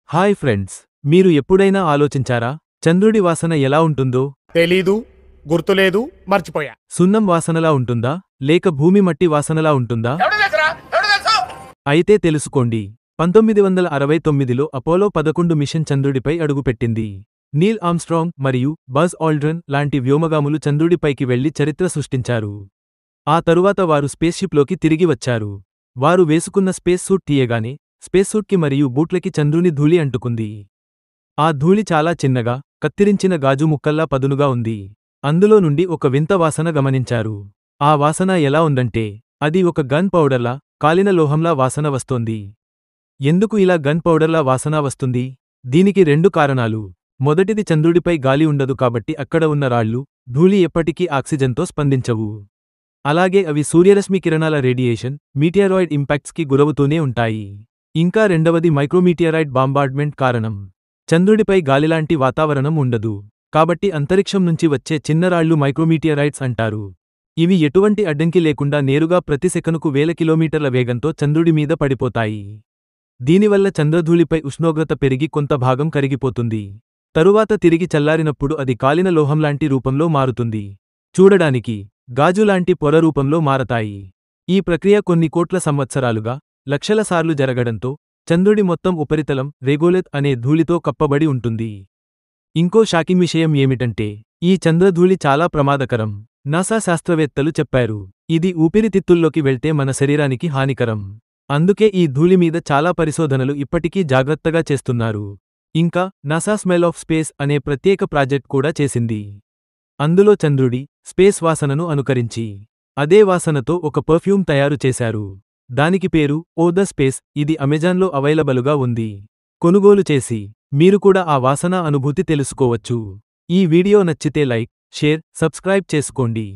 Hi friends, మీరు ఎప్పుడైనా ఆలోచించారా చంద్రుడి వాసన ఎలా ఉంటుందో? తెలీదు, గుర్తులేదు, మర్చిపోయా. సున్నం వాసనలా ఉంటుందా లేక భూమి మట్టి వాసనలా ఉంటుందా? అయితే తెలుసుకోండి. 1969లో అపోలో 11 మిషన్ చంద్రుడిపై అడుగుపెట్టింది. నీల్ ఆమ్స్ట్రాంగ్ మరియు బజ్ ఆల్డ్రిన్ లాంటి వ్యోమగాములు చంద్రుడిపైకి వెళ్లి చరిత్ర సృష్టించారు. ఆ తరువాత వారు స్పేస్షిప్లోకి తిరిగి వచ్చారు. వారు వేసుకున్న స్పేస్ సూట్ తీయగానే స్పేస్ సూట్కి మరియు బూట్లకి చంద్రుని ధూళి అంటుకుంది. ఆ ధూళి చాలా చిన్నగా, కత్తిరించిన గాజు ముక్కల్లా పదునుగా ఉంది. అందులో నుండి ఒక వింత వాసన గమనించారు. ఆ వాసన ఎలా ఉందంటే, అది ఒక గన్ పౌడర్లా, కాలిన లోహంలా వాసన వస్తోంది. ఎందుకు ఇలా గన్ పౌడర్లా వాసన వస్తుంది? దీనికి 2 కారణాలు. మొదటిది, చంద్రుడిపై గాలి ఉండదు కాబట్టి అక్కడ ఉన్న రాళ్ళు, ధూళి ఎప్పటికీ ఆక్సిజన్తో స్పందించవు. అలాగే అవి సూర్యరశ్మి కిరణాల రేడియేషన్, మీటియరాయిడ్ ఇంపాక్ట్స్కి గురవుతూనే ఉంటాయి. ఇంకా రెండవది, మైక్రోమీటియరాయిడ్ బాంబార్డ్మెంట్ కారణం. చంద్రుడిపై గాలిలాంటి వాతావరణం ఉండదు. కాబట్టి అంతరిక్షం నుంచి వచ్చే చిన్నరాళ్లు మైక్రోమీటియరాయిడ్స్ అంటారు. ఇవి ఎటువంటి అడ్డంకి లేకుండా నేరుగా ప్రతి సెకనుకు 1000 కిలోమీటర్ల వేగంతో చంద్రుడి మీద పడిపోతాయి. దీనివల్ల చంద్రధూళిపై ఉష్ణోగ్రత పెరిగి కొంత భాగం కరిగిపోతుంది. తరువాత తిరిగి చల్లారినప్పుడు అది కాలిన లోహంలాంటి రూపంలో మారుతుంది. చూడడానికి గాజులాంటి పొర రూపంలో మారతాయి. ఈ ప్రక్రియ కొన్ని కోట్ల సంవత్సరాలుగా, లక్షల సార్లు జరగడంతో చంద్రుడి మొత్తం ఉపరితలం రెగోలెత్ అనే ధూళితో కప్పబడి ఉంటుంది. ఇంకో షాకింగ్ విషయం ఏమిటంటే, ఈ చంద్రధూళి చాలా ప్రమాదకరం. నాసా శాస్త్రవేత్తలు చెప్పారు. ఇది ఊపిరితిత్తుల్లోకి వెళ్తే మన శరీరానికి హానికరం. అందుకే ఈ ధూళి మీద చాలా పరిశోధనలు ఇప్పటికీ జాగ్రత్తగా చేస్తున్నారు. ఇంకా నాసా స్మెల్ ఆఫ్ స్పేస్ అనే ప్రత్యేక ప్రాజెక్ట్ కూడా చేసింది. అందులో చంద్రుడి స్పేస్ వాసనను అనుకరించి అదే వాసనతో ఒక పర్ఫ్యూమ్ తయారు చేశారు. దానికి పేరు ఓ ద స్పేస్. ఇది అమెజాన్లో అవైలబులుగా ఉంది. కొనుగోలు చేసి మీరు కూడా ఆ వాసన అనుభూతి తెలుసుకోవచ్చు. ఈ వీడియో నచ్చితే లైక్, షేర్, సబ్స్క్రైబ్ చేసుకోండి.